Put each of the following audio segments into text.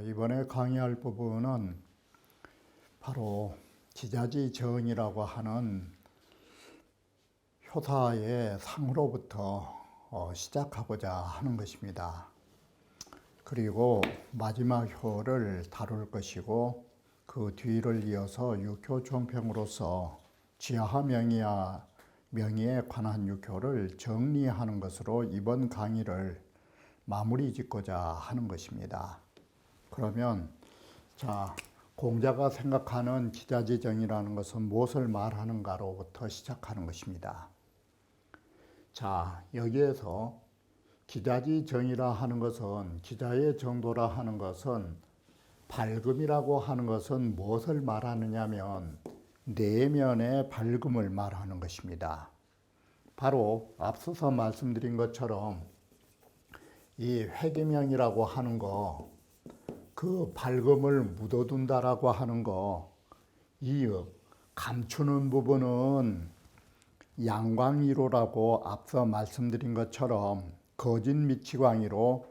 이번에 강의할 부분은 바로 기자지정이라고 하는 효사의 상으로부터 시작하고자 하는 것입니다. 그리고 마지막 효를 다룰 것이고, 그 뒤를 이어서 육효 총평으로서 지하 명의에 관한 육효를 정리하는 것으로 이번 강의를 마무리 짓고자 하는 것입니다. 그러면 공자가 생각하는 기자지정이라는 것은 무엇을 말하는가로부터 시작하는 것입니다. 여기에서 기자지정이라 하는 것은, 기자의 정도라 하는 것은, 밝음이라고 하는 것은 무엇을 말하느냐면 내면의 밝음을 말하는 것입니다. 바로 앞서서 말씀드린 것처럼 이 회계명이라고 하는 거, 그 밝음을 묻어둔다라고 하는 거, 이 감추는 부분은 양광이로라고 앞서 말씀드린 것처럼 거짓 미치광이로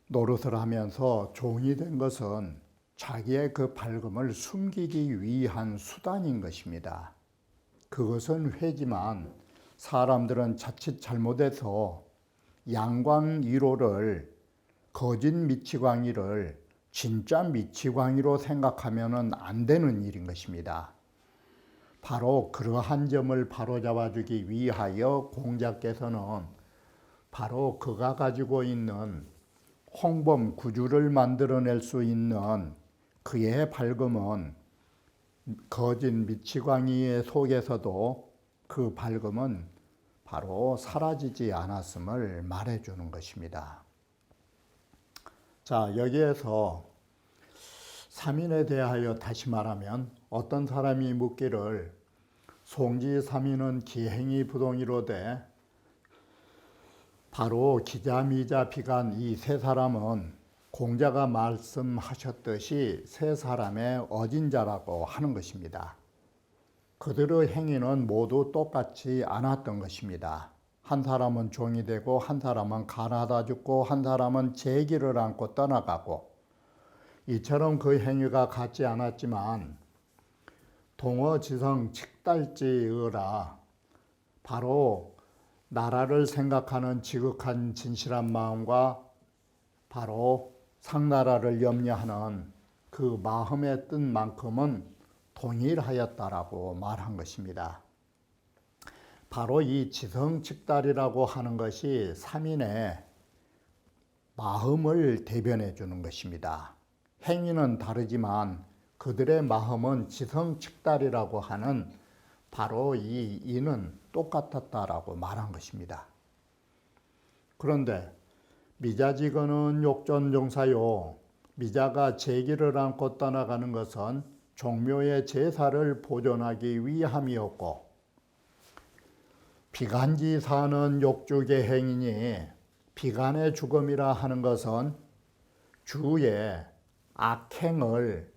노릇을 하면서 종이 된 것은 자기의 그 밝음을 숨기기 위한 수단인 것입니다. 그것은 회지만 사람들은 자칫 잘못해서 양광이로를, 거짓 미치광이를 진짜 미치광이로 생각하면 안 되는 일인 것입니다. 바로 그러한 점을 바로잡아주기 위하여 공자께서는 바로 그가 가지고 있는 홍범 구주를 만들어낼 수 있는 그의 밝음은, 거짓 미치광이 속에서도 그 밝음은 바로 사라지지 않았음을 말해주는 것입니다. 여기에서 삼인에 대하여 다시 말하면, 어떤 사람이 묻기를 송지삼인은 기행이 부동이로되, 바로 기자, 미자, 비간 이 세 사람은 공자가 말씀하셨듯이 세 사람의 어진자라고 하는 것입니다. 그들의 행위는 모두 똑같지 않았던 것입니다. 한 사람은 종이 되고, 한 사람은 가나다 죽고, 한 사람은 제기를 안고 떠나가고, 이처럼 그 행위가 같지 않았지만 동어지성 칙달지의라, 바로 나라를 생각하는 지극한 진실한 마음과 바로 상나라를 염려하는 그 마음의 뜻만큼은 동일하였다라고 말한 것입니다. 바로 이 지성측달이라고 하는 것이 삼인의 마음을 대변해 주는 것입니다. 행위는 다르지만 그들의 마음은 지성측달이라고 하는 바로 이 이는 똑같았다라고 말한 것입니다. 그런데 미자지거는 욕전종사요, 미자가 제기를 안고 떠나가는 것은 종묘의 제사를 보존하기 위함이었고, 비간지사는 욕주의 행위니, 비간의 죽음이라 하는 것은 주의 악행을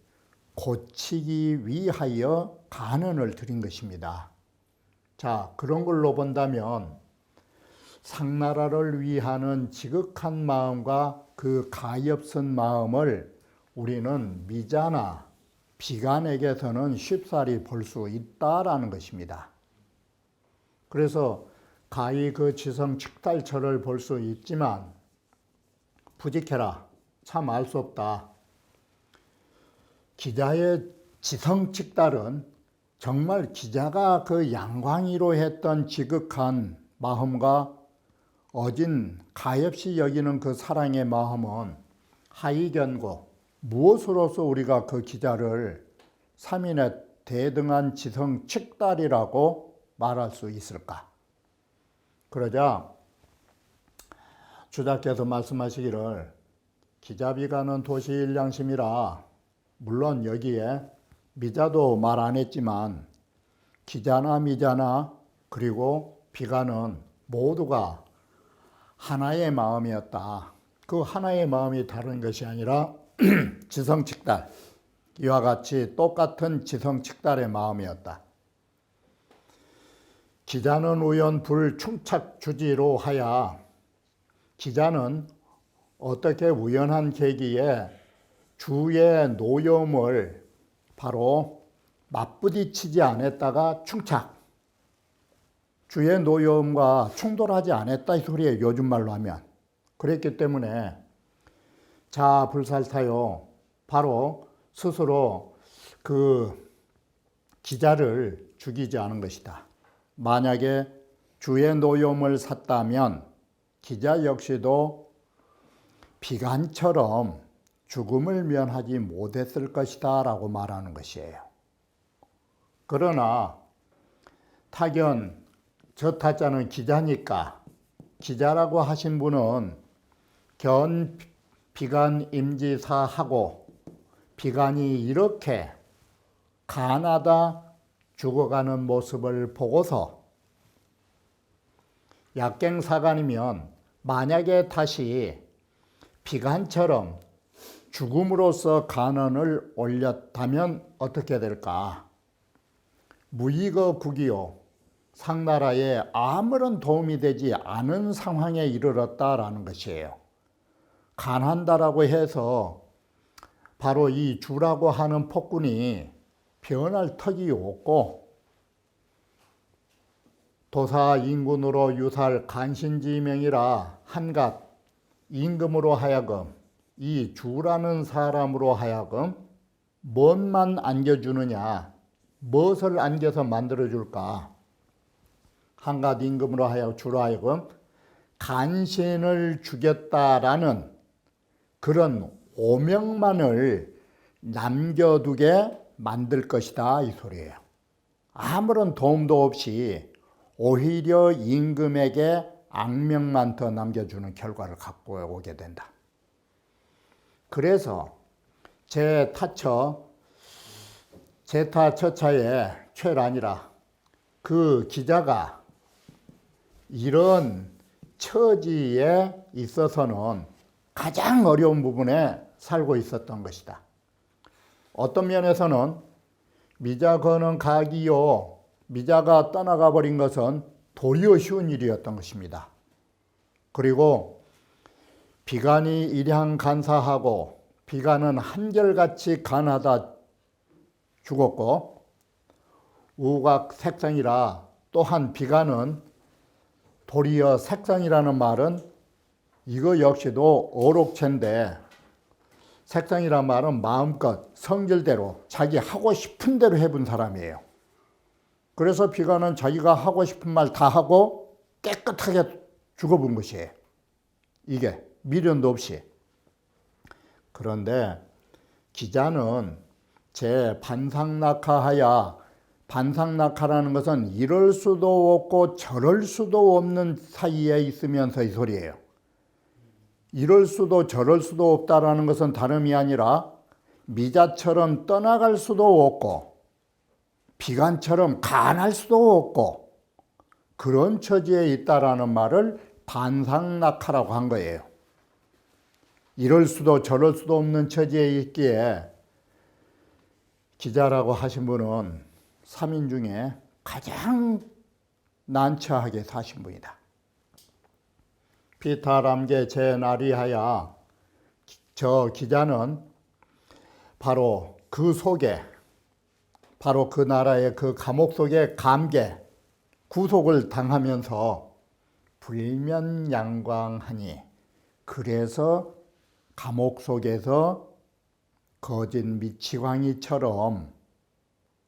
고치기 위하여 간언을 드린 것입니다. 그런 걸로 본다면 상나라를 위하는 지극한 마음과 그 가엾은 마음을 우리는 미자나 비간에게서는 쉽사리 볼 수 있다라는 것입니다. 그래서 가히 그 지성측달처를 볼 수 있지만 부직해라, 참 알 수 없다. 기자의 지성측달은 정말 기자가 그 양광이로 했던 지극한 마음과 어진 가엾이 여기는 그 사랑의 마음은 하이견고, 무엇으로서 우리가 그 기자를 삼인의 대등한 지성측달이라고 말할 수 있을까? 그러자 주자께서 말씀하시기를 기자비가는 도시일량심이라, 물론 여기에 미자도 말 안 했지만 기자나 미자나 그리고 비관은 모두가 하나의 마음이었다. 그 하나의 마음이 다른 것이 아니라 지성칙달, 이와 같이 똑같은 지성칙달의 마음이었다. 기자는 우연 불충착주지로 하여 기자는 어떻게 우연한 계기에 주의 노여움을 바로 맞부딪히지 않았다가 충착, 주의 노여움과 충돌하지 않았다 이 소리예요. 요즘 말로 하면. 그랬기 때문에 자불살타요, 바로 스스로 그 기자를 죽이지 않은 것이다. 만약에 주의 노여움을 샀다면 기자 역시도 비관처럼 죽음을 면하지 못했을 것이다 라고 말하는 것이에요. 그러나 타견, 저 타자는 기자니까 기자라고 하신 분은 견 비관 임지사하고 비관이 이렇게 가나다 죽어가는 모습을 보고서 약갱사관이면 만약에 다시 비관처럼 죽음으로써 간언을 올렸다면 어떻게 될까? 무의거 국이요, 상나라에 아무런 도움이 되지 않은 상황에 이르렀다라는 것이에요. 간한다라고 해서 바로 이 주라고 하는 폭군이 변할 턱이 없고 도사 인군으로 유살 간신지명이라 한갓 임금으로 하여금 이 주라는 사람으로 하여금 뭔만 안겨주느냐, 무엇을 안겨서 만들어줄까? 한갓 임금으로 하여금 주로 하여금 간신을 죽였다라는 그런 오명만을 남겨두게 만들 것이다 이 소리예요. 아무런 도움도 없이 오히려 임금에게 악명만 더 남겨주는 결과를 갖고 오게 된다. 그래서 제타처차의 최란이라 그 기자가 이런 처지에 있어서는 가장 어려운 부분에 살고 있었던 것이다. 어떤 면에서는 미자거는 가기요, 미자가 떠나가 버린 것은 도리어 쉬운 일이었던 것입니다. 그리고 비관이 일향 간사하고 비관은 한결같이 간하다 죽었고 우각 색상이라 또한 비관은 도리어 색상이라는 말은 이거 역시도 어록체인데 색상이란 말은 마음껏 성질대로 자기 하고 싶은 대로 해본 사람이에요. 그래서 비관은 자기가 하고 싶은 말 다 하고 깨끗하게 죽어본 것이에요. 이게 미련도 없이. 그런데 기자는 제 반상낙하하야, 반상낙하라는 것은 이럴 수도 없고 저럴 수도 없는 사이에 있으면서 이 소리예요. 이럴 수도 저럴 수도 없다라는 것은 다름이 아니라 미자처럼 떠나갈 수도 없고 비관처럼 간할 수도 없고 그런 처지에 있다라는 말을 반상낙하라고 한 거예요. 이럴 수도 저럴 수도 없는 처지에 있기에 기자라고 하신 분은 3인 중에 가장 난처하게 사신 분이다. 피타람게 제나리하야, 저 기자는 바로 그 속에, 바로 그 나라의 그 감옥 속에 감계, 구속을 당하면서 불면양광하니, 그래서 감옥 속에서 거짓 미치광이처럼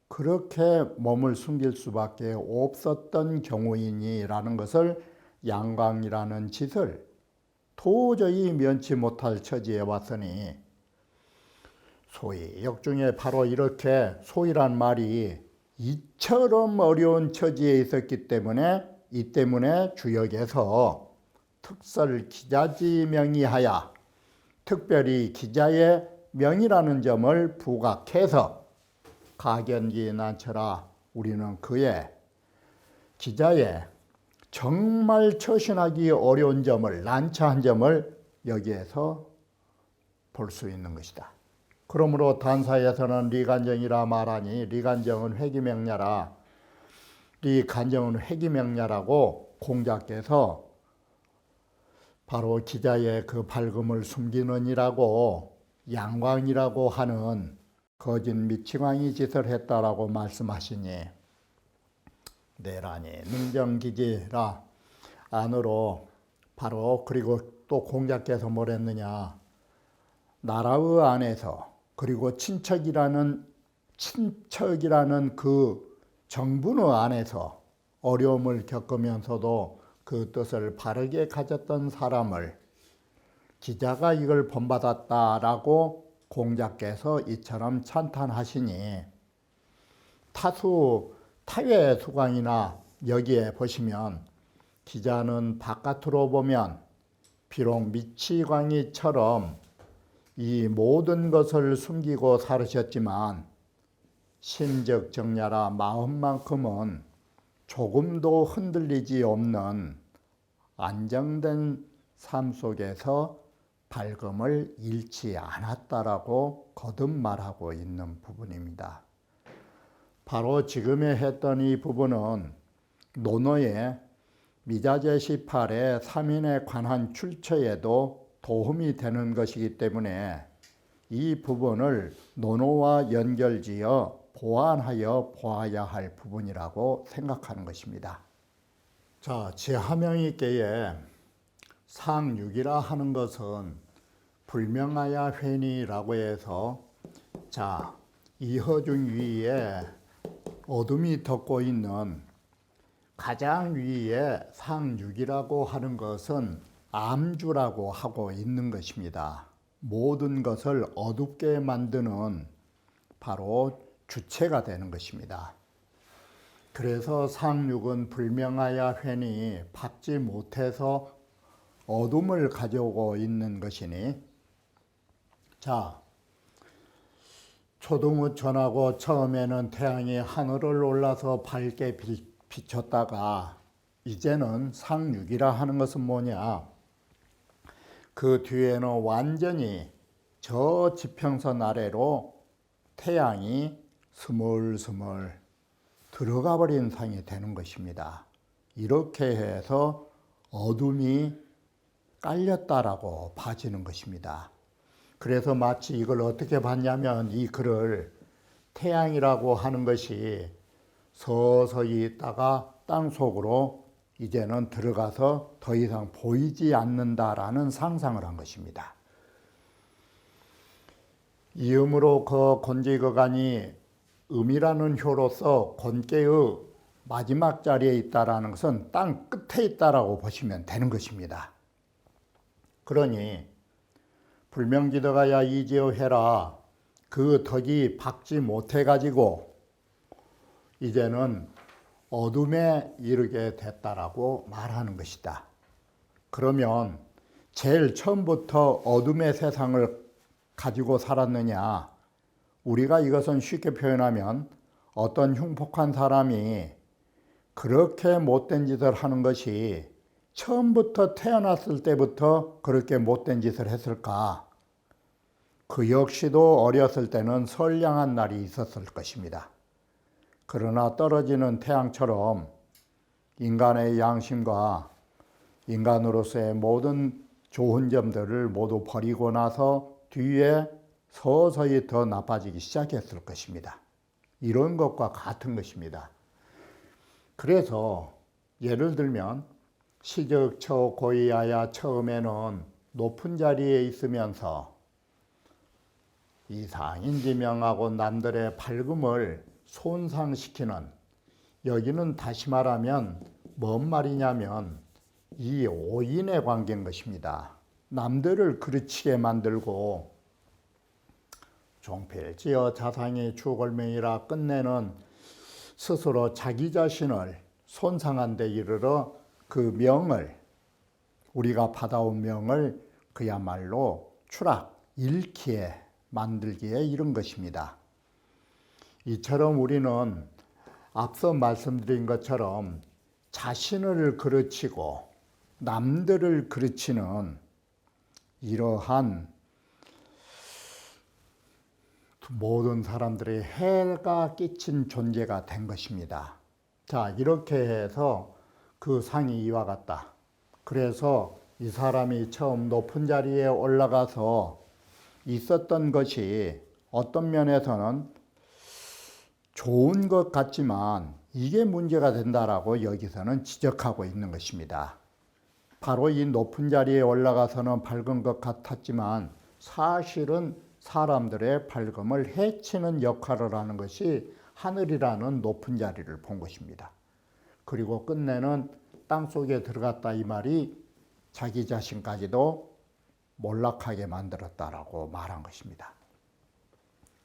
그렇게 몸을 숨길 수밖에 없었던 경우이니라는 것을, 양광이라는 짓을 도저히 면치 못할 처지에 왔으니, 소위 역중에 바로 이렇게 소위란 말이 이처럼 어려운 처지에 있었기 때문에, 이 때문에 주역에서 특설 기자지 명의하야, 특별히 기자의 명이라는 점을 부각해서 가견기 난처라, 우리는 그의 기자의 정말 처신하기 어려운 점을, 난처한 점을 여기에서 볼 수 있는 것이다. 그러므로 단사에서는 리간정이라 말하니 리간정은 회기명냐라, 리간정은 회기명냐라고 공자께서 바로 기자의 그 밝음을 숨기느니라고 양광이라고 하는 거짓 미치광이 짓을 했다라고 말씀하시니, 내란이 능정기지라 안으로 바로, 그리고 또 공자께서 뭐랬느냐, 나라의 안에서 그리고 친척이라는 그 정분의 안에서 어려움을 겪으면서도 그 뜻을 바르게 가졌던 사람을 기자가 이걸 본받았다라고 공자께서 이처럼 찬탄하시니, 타외 수광이나 여기에 보시면 기자는 바깥으로 보면 비록 미치광이처럼 이 모든 것을 숨기고 살으셨지만 심적 정야라 마음만큼은 조금도 흔들리지 없는 안정된 삶 속에서 밝음을 잃지 않았다라고 거듭 말하고 있는 부분입니다. 바로 지금에 했던 이 부분은 논어의 미자재 18의 3인에 관한 출처에도 도움이 되는 것이기 때문에 이 부분을 논어와 연결지어 보완하여 보아야 할 부분이라고 생각하는 것입니다. 자, 제하명이께에 상육이라 하는 것은 불명하야 회니라고 해서, 자, 이허중 위에 어둠이 덮고 있는 가장 위에 상육이라고 하는 것은 암주라고 하고 있는 것입니다. 모든 것을 어둡게 만드는 바로 주체가 되는 것입니다. 그래서 상육은 불명하야 회니 받지 못해서 어둠을 가져오고 있는 것이니, 자, 초등우 전하고 처음에는 태양이 하늘을 올라서 밝게 비쳤다가 이제는 상육이라 하는 것은 뭐냐, 그 뒤에는 완전히 저 지평선 아래로 태양이 스물스물 들어가 버린 상이 되는 것입니다. 이렇게 해서 어둠이 깔렸다라고 봐지는 것입니다. 그래서 마치 이걸 어떻게 봤냐면, 이 글을 태양이라고 하는 것이 서서히 있다가 땅속으로 이제는 들어가서 더 이상 보이지 않는다라는 상상을 한 것입니다. 이음으로 그 곤지거간이 음이라는 효로서 곤개의 마지막 자리에 있다라는 것은 땅 끝에 있다라고 보시면 되는 것입니다. 그러니 불명지덕하야 이지어 해라, 그 덕이 박지 못해가지고 이제는 어둠에 이르게 됐다라고 말하는 것이다. 그러면 제일 처음부터 어둠의 세상을 가지고 살았느냐, 우리가 이것은 쉽게 표현하면 어떤 흉폭한 사람이 그렇게 못된 짓을 하는 것이 처음부터 태어났을 때부터 그렇게 못된 짓을 했을까? 그 역시도 어렸을 때는 선량한 날이 있었을 것입니다. 그러나 떨어지는 태양처럼 인간의 양심과 인간으로서의 모든 좋은 점들을 모두 버리고 나서 뒤에 서서히 더 나빠지기 시작했을 것입니다. 이런 것과 같은 것입니다. 그래서 예를 들면 시적처 고이하야 처음에는 높은 자리에 있으면서 이상인지명하고 남들의 밝음을 손상시키는, 여기는 다시 말하면 뭔 말이냐면 이 오인의 관계인 것입니다. 남들을 그르치게 만들고 종필지어 자상이 주골명이라 끝내는 스스로 자기 자신을 손상한 데 이르러 그 명을, 우리가 받아온 명을 그야말로 추락, 잃기에 만들기에 이른 것입니다. 이처럼 우리는 앞서 말씀드린 것처럼 자신을 그르치고 남들을 그르치는 이러한 모든 사람들의 해가 끼친 존재가 된 것입니다. 자, 이렇게 해서 그 상이 이와 같다. 그래서 이 사람이 처음 높은 자리에 올라가서 있었던 것이 어떤 면에서는 좋은 것 같지만 이게 문제가 된다라고 여기서는 지적하고 있는 것입니다. 바로 이 높은 자리에 올라가서는 밝은 것 같았지만 사실은 사람들의 밝음을 해치는 역할을 하는 것이 하늘이라는 높은 자리를 본 것입니다. 그리고 끝내는 땅속에 들어갔다 이 말이 자기 자신까지도 몰락하게 만들었다라고 말한 것입니다.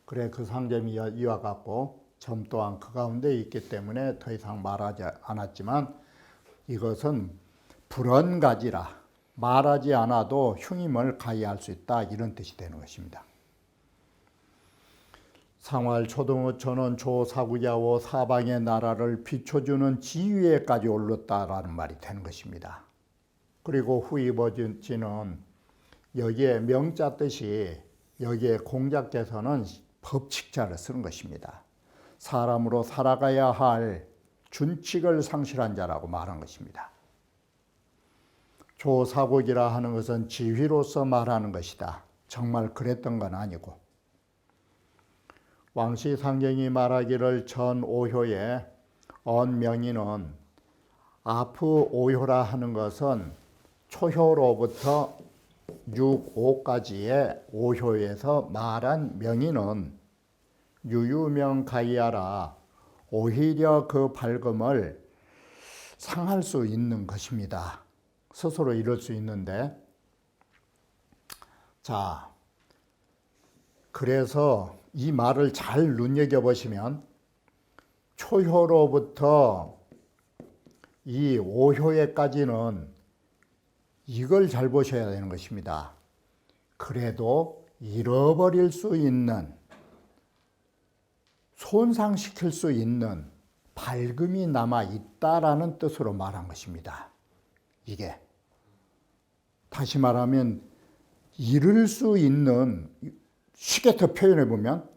그래, 그 상점이 이와 같고 점 또한 그 가운데 있기 때문에 더 이상 말하지 않았지만 이것은 불언가지라 말하지 않아도 흉임을 가해할 수 있다, 이런 뜻이 되는 것입니다. 상활 초등어초는 조사구야오 사방의 나라를 비춰주는 지위에까지 올랐다라는 말이 되는 것입니다. 그리고 후이버지는 여기에 명자 뜻이 여기에 공자께서는 법칙자를 쓰는 것입니다. 사람으로 살아가야 할 준칙을 상실한 자라고 말한 것입니다. 조사국이라 하는 것은 지휘로서 말하는 것이다. 정말 그랬던 건 아니고, 왕시상경이 말하기를 전오효에 언명인은 아프오효라 하는 것은 초효로부터 6오까지의 오효에서 말한 명인은 유유명가이하라 오히려 그 밝음을 상할 수 있는 것입니다. 스스로 이럴 수 있는데, 자, 그래서 이 말을 잘 눈여겨보시면 초효로부터 이 오효에까지는 이걸 잘 보셔야 되는 것입니다. 그래도 잃어버릴 수 있는, 손상시킬 수 있는 밝음이 남아있다라는 뜻으로 말한 것입니다. 이게 다시 말하면 잃을 수 있는, 쉽게 더 표현해 보면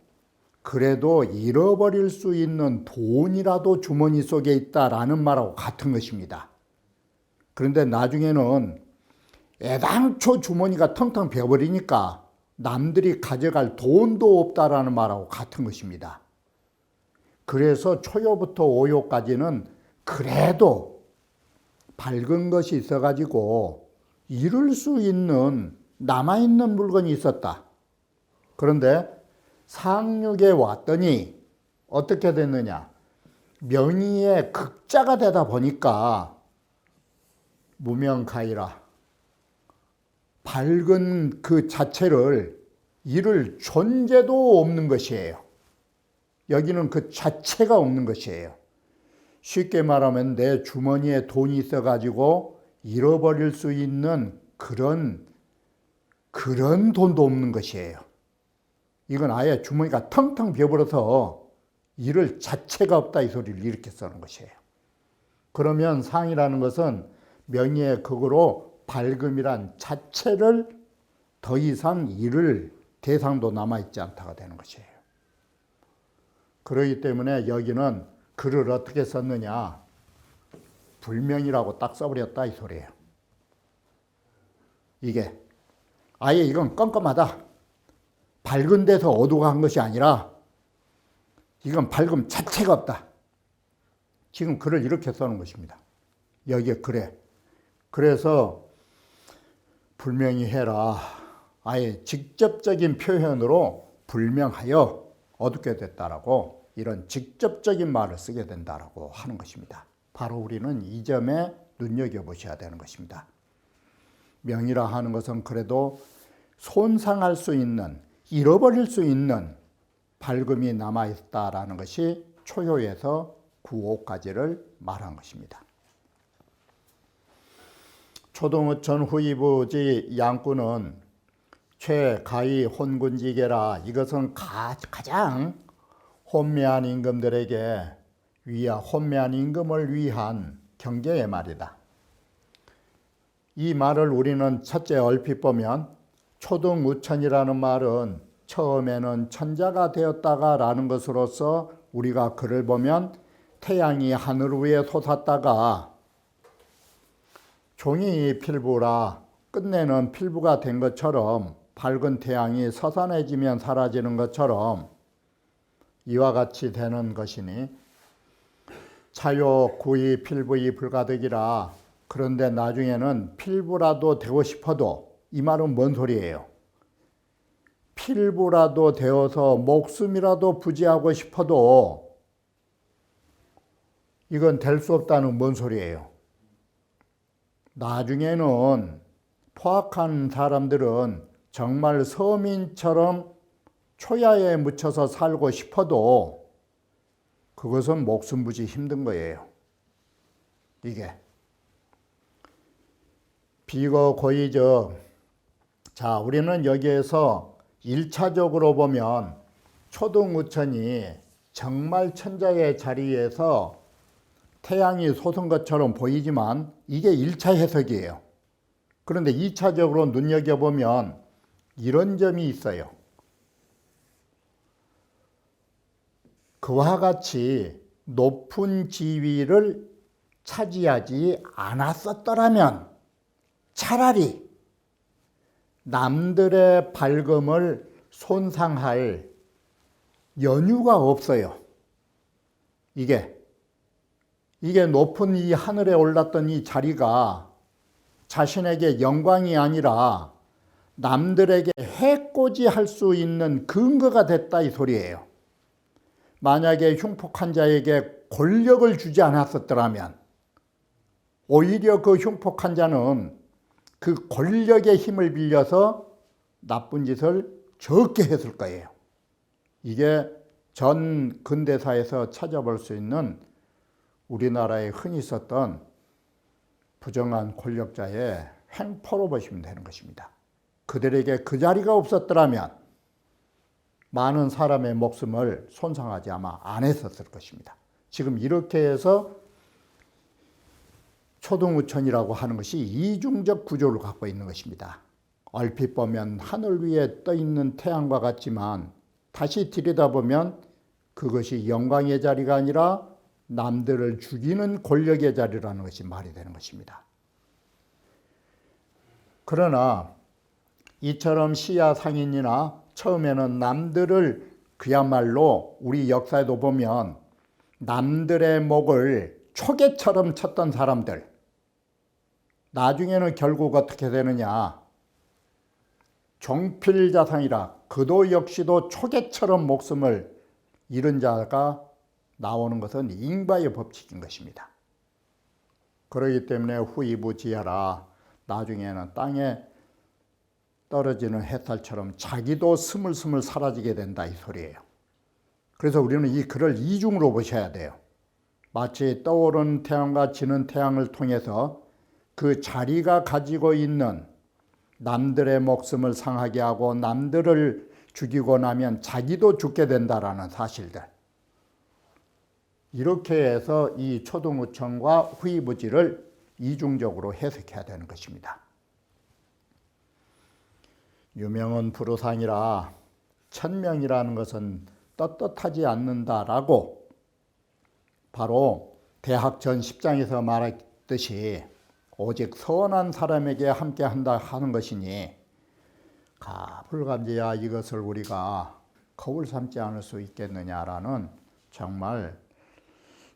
그래도 잃어버릴 수 있는 돈이라도 주머니 속에 있다라는 말하고 같은 것입니다. 그런데 나중에는 애당초 주머니가 텅텅 비어버리니까 남들이 가져갈 돈도 없다라는 말하고 같은 것입니다. 그래서 초효부터 오효까지는 그래도 밝은 것이 있어가지고 잃을 수 있는 남아있는 물건이 있었다. 그런데 상륙에 왔더니 어떻게 됐느냐, 명의의 극자가 되다 보니까 무명가이라 밝은 그 자체를 잃을 존재도 없는 것이에요. 여기는 그 자체가 없는 것이에요. 쉽게 말하면 내 주머니에 돈이 있어가지고 잃어버릴 수 있는 그런 돈도 없는 것이에요. 이건 아예 주머니가 텅텅 비어버려서 잃을 자체가 없다, 이 소리를 이렇게 쓰는 것이에요. 그러면 상이라는 것은 명의의 극으로 밝음이란 자체를 더 이상 잃을 대상도 남아있지 않다가 되는 것이에요. 그렇기 때문에 여기는 글을 어떻게 썼느냐, 불명이라고 딱 써버렸다, 이 소리예요. 이게 아예 이건 껌껌하다, 밝은 데서 어두가 한 것이 아니라 이건 밝음 자체가 없다. 지금 글을 이렇게 써놓은 것입니다. 여기에 그래. 그래서 불명이 해라, 아예 직접적인 표현으로 불명하여 어둡게 됐다라고, 이런 직접적인 말을 쓰게 된다라고 하는 것입니다. 바로 우리는 이 점에 눈여겨보셔야 되는 것입니다. 명이라 하는 것은 그래도 손상할 수 있는, 잃어버릴 수 있는 밝음이 남아있다라는 것이 초효에서 구호까지를 말한 것입니다. 초동우천 후이부지 양구는 최가히 혼군지계라, 이것은 가장 혼미한 임금들에게 혼미한 임금을 위한 경계의 말이다. 이 말을 우리는 첫째 얼핏 보면 초등우천이라는 말은 처음에는 천자가 되었다가 라는 것으로서 우리가 글을 보면 태양이 하늘 위에 솟았다가 종이 필부라 끝내는 필부가 된 것처럼 밝은 태양이 서산해지면 사라지는 것처럼 이와 같이 되는 것이니 차요 구이 필부이 불가득이라. 그런데 나중에는 필부라도 되고 싶어도, 이 말은 뭔 소리예요? 필부라도 되어서 목숨이라도 부지하고 싶어도 이건 될 수 없다는 뭔 소리예요? 나중에는 포악한 사람들은 정말 서민처럼 초야에 묻혀서 살고 싶어도 그것은 목숨 부지 힘든 거예요. 이게 비거고의적. 자, 우리는 여기에서 1차적으로 보면 초등우천이 정말 천자의 자리에서 태양이 솟은 것처럼 보이지만 이게 1차 해석이에요. 그런데 2차적으로 눈여겨보면 이런 점이 있어요. 그와 같이 높은 지위를 차지하지 않았었더라면 차라리 남들의 밝음을 손상할 연유가 없어요. 이게 높은 이 하늘에 올랐던 이 자리가 자신에게 영광이 아니라 남들에게 해코지할 수 있는 근거가 됐다 이 소리예요. 만약에 흉폭한 자에게 권력을 주지 않았었더라면 오히려 그 흉폭한 자는 그 권력의 힘을 빌려서 나쁜 짓을 적게 했을 거예요. 이게 전 근대사에서 찾아볼 수 있는 우리나라에 흔히 있었던 부정한 권력자의 횡포로 보시면 되는 것입니다. 그들에게 그 자리가 없었더라면 많은 사람의 목숨을 손상하지 아마 안 했었을 것입니다. 지금 이렇게 해서 초등우천이라고 하는 것이 이중적 구조를 갖고 있는 것입니다. 얼핏 보면 하늘 위에 떠 있는 태양과 같지만 다시 들여다보면 그것이 영광의 자리가 아니라 남들을 죽이는 권력의 자리라는 것이 말이 되는 것입니다. 그러나 이처럼 시야 상인이나 처음에는 남들을, 그야말로 우리 역사에도 보면 남들의 목을 초계처럼 쳤던 사람들, 나중에는 결국 어떻게 되느냐, 종필자상이라 그도 역시도 초계처럼 목숨을 잃은 자가 나오는 것은 인과의 법칙인 것입니다. 그렇기 때문에 후이부지하라, 나중에는 땅에 떨어지는 햇살처럼 자기도 스물스물 사라지게 된다 이 소리예요. 그래서 우리는 이 글을 이중으로 보셔야 돼요. 마치 떠오르는 태양과 지는 태양을 통해서 그 자리가 가지고 있는 남들의 목숨을 상하게 하고 남들을 죽이고 나면 자기도 죽게 된다라는 사실들, 이렇게 해서 이 초등우천과 후이부지를 이중적으로 해석해야 되는 것입니다. 유명은 불우상이라 천명이라는 것은 떳떳하지 않는다라고 바로 대학 전 10장에서 말했듯이 오직 선한 사람에게 함께한다 하는 것이니 가불감지야 이것을 우리가 거울 삼지 않을 수 있겠느냐라는 정말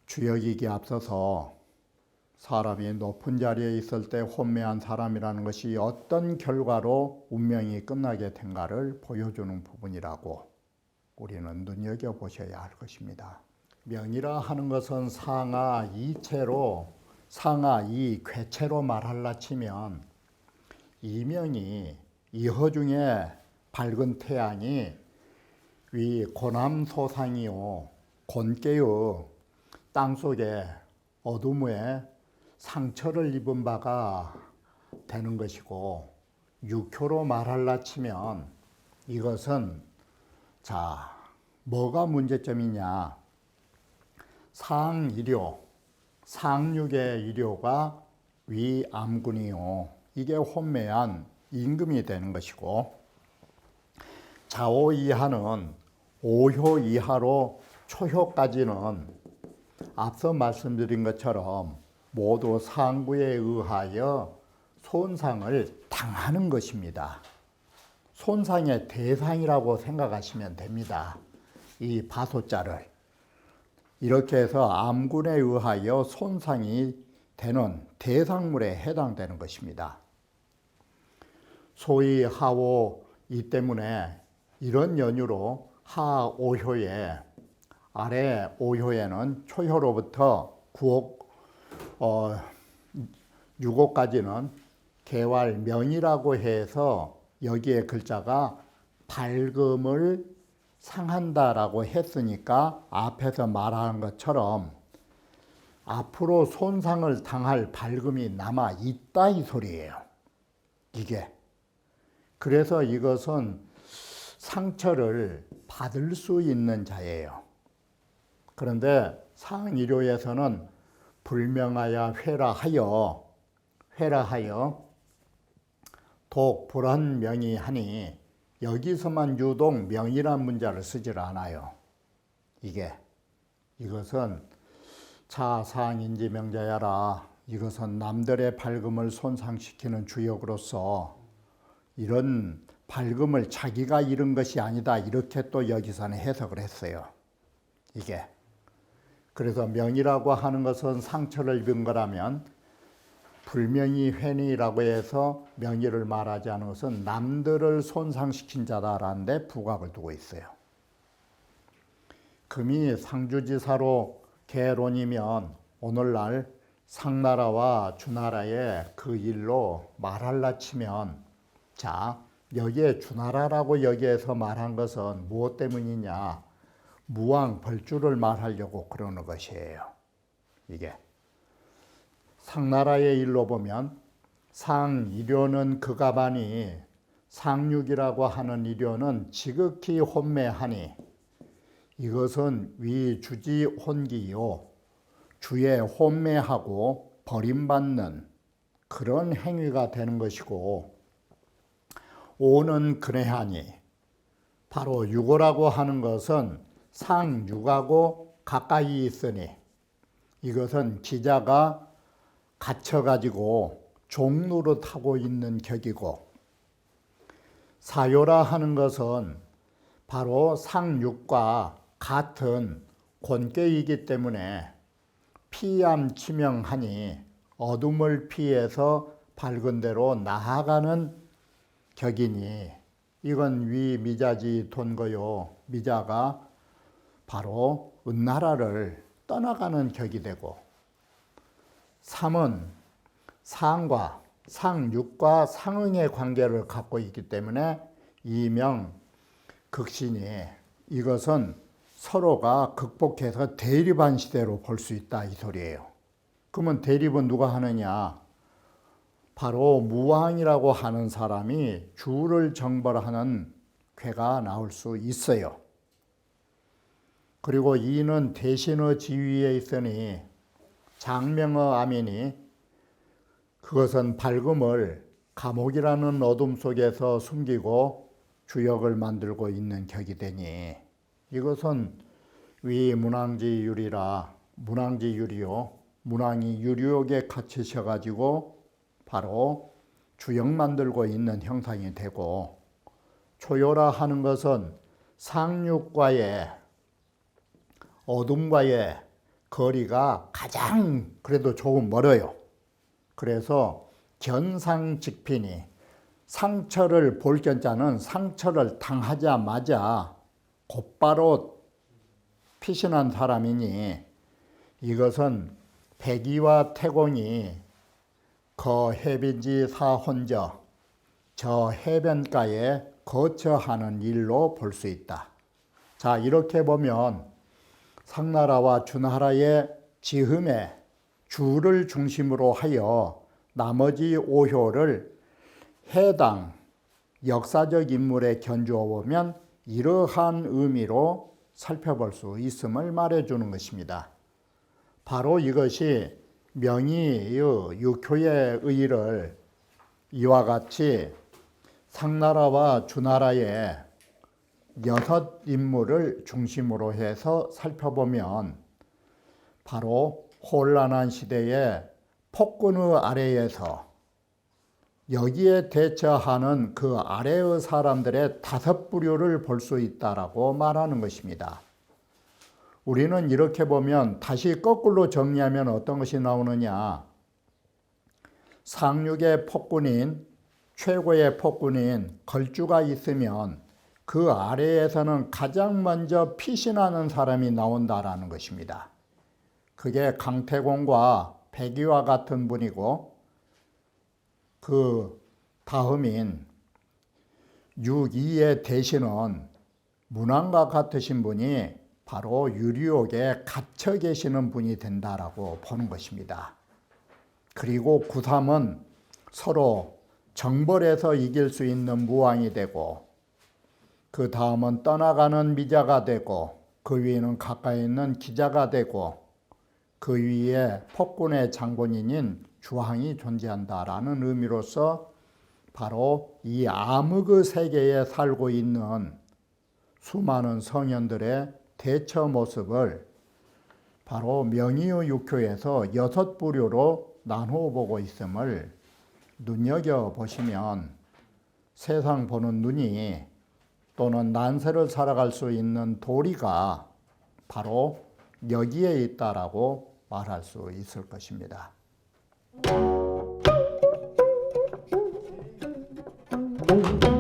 주역이기에 앞서서 사람이 높은 자리에 있을 때 혼매한 사람이라는 것이 어떤 결과로 운명이 끝나게 된가를 보여주는 부분이라고 우리는 눈여겨보셔야 할 것입니다. 명이라 하는 것은 상하 이체로, 상하 이 괴체로 말할라 치면 이명이 이허 중에 밝은 태양이 위 고남소상이요 곤깨의 땅속에 어둠에 상처를 입은 바가 되는 것이고, 육효로 말할라 치면 이것은 뭐가 문제점이냐, 상일효, 상륙의 일요가 위암군이요. 이게 혼매한 임금이 되는 것이고, 좌호 이하는 5효 이하로 초효까지는 앞서 말씀드린 것처럼 모두 상구에 의하여 손상을 당하는 것입니다. 손상의 대상이라고 생각하시면 됩니다. 이 바소자를. 이렇게 해서 암군에 의하여 손상이 되는 대상물에 해당되는 것입니다. 소위 하오 이 때문에 이런 연유로 하 5효에 아래 5효에는 초효로부터 6호까지는 개활 명이라고 해서 여기에 글자가 밝음을 상한다라고 했으니까 앞에서 말한 것처럼 앞으로 손상을 당할 밝음이 남아 있다 이 소리예요. 이게. 그래서 이것은 상처를 받을 수 있는 자예요. 그런데 상일요에서는 불명하여 회라하여 독 불한명이 하니 여기서만 유독 명이란 문자를 쓰질 않아요. 이것은 자상인지 명자야라. 이것은 남들의 밝음을 손상시키는 주역으로서 이런 밝음을 자기가 잃은 것이 아니다. 이렇게 또 여기서는 해석을 했어요. 그래서 명이라고 하는 것은 상처를 입은 거라면 불명이 회니라고 해서 명의를 말하지 않은 것은 남들을 손상시킨 자다라는 데 부각을 두고 있어요. 금이 상주지사로 개론이면 오늘날 상나라와 주나라의 그 일로 말할라 치면, 자, 여기에 주나라라고 여기에서 말한 것은 무엇 때문이냐? 무왕 벌주를 말하려고 그러는 것이에요. 상나라의 일로 보면 상일요는 그가바니 상륙이라고 하는 일요는 지극히 혼매하니 이것은 위주지 혼기요. 주에 혼매하고 버림받는 그런 행위가 되는 것이고, 오는 근해하니 바로 육오라고 하는 것은 상육하고 가까이 있으니 이것은 기자가 갇혀가지고 종노릇하고 있는 격이고, 사요라 하는 것은 바로 상육과 같은 권괴이기 때문에 피암 치명하니 어둠을 피해서 밝은 데로 나아가는 격이니 이건 위 미자지 돈거요. 미자가 바로 은나라를 떠나가는 격이 되고, 삼은 상과 상육과 상응의 관계를 갖고 있기 때문에 이명 극신이 이것은 서로가 극복해서 대립한 시대로 볼 수 있다 이 소리예요. 그러면 대립은 누가 하느냐? 바로 무왕이라고 하는 사람이 주를 정벌하는 괴가 나올 수 있어요. 그리고 이는 대신의 지위에 있으니 장명의 암이니 그것은 밝음을 감옥이라는 어둠 속에서 숨기고 주역을 만들고 있는 격이 되니 이것은 위문왕지유리라. 문왕지유리요. 문왕이 유리옥에 갇히셔가지고 바로 주역 만들고 있는 형상이 되고, 초요라 하는 것은 상륙과의 어둠과의 거리가 가장 그래도 조금 멀어요. 그래서 견상직핀이 상처를 볼 견자는 상처를 당하자마자 곧바로 피신한 사람이니 이것은 백의와 태공이 거해변지 사혼저 저 해변가에 거처하는 일로 볼 수 있다. 자, 이렇게 보면 상나라와 주나라의 지흠에 주를 중심으로 하여 나머지 5효를 해당 역사적 인물에 견주어 보면 이러한 의미로 살펴볼 수 있음을 말해주는 것입니다. 바로 이것이 명의의 유교의 의의를 이와 같이 상나라와 주나라의 6인물을 중심으로 해서 살펴보면 바로 혼란한 시대의 폭군의 아래에서 여기에 대처하는 그 아래의 사람들의 5부류를 볼 수 있다라고 말하는 것입니다. 우리는 이렇게 보면 다시 거꾸로 정리하면 어떤 것이 나오느냐. 상륙의 폭군인 최고의 폭군인 걸주가 있으면 그 아래에서는 가장 먼저 피신하는 사람이 나온다라는 것입니다. 그게 강태공과 백의와 같은 분이고 그 다음인 6.2의 대신은 문왕과 같으신 분이 바로 유리옥에 갇혀 계시는 분이 된다라고 보는 것입니다. 그리고 9.3은 서로 정벌해서 이길 수 있는 무왕이 되고 그 다음은 떠나가는 미자가 되고 그 위에는 가까이 있는 기자가 되고 그 위에 폭군의 장본인인 주왕이 존재한다라는 의미로서 바로 이 암흑의 세계에 살고 있는 수많은 성현들의 대처 모습을 바로 명의의 육교에서 6부류로 나누어 보고 있음을 눈여겨보시면 세상 보는 눈이 또는 난세를 살아갈 수 있는 도리가 바로 여기에 있다라고 말할 수 있을 것입니다. Thank you.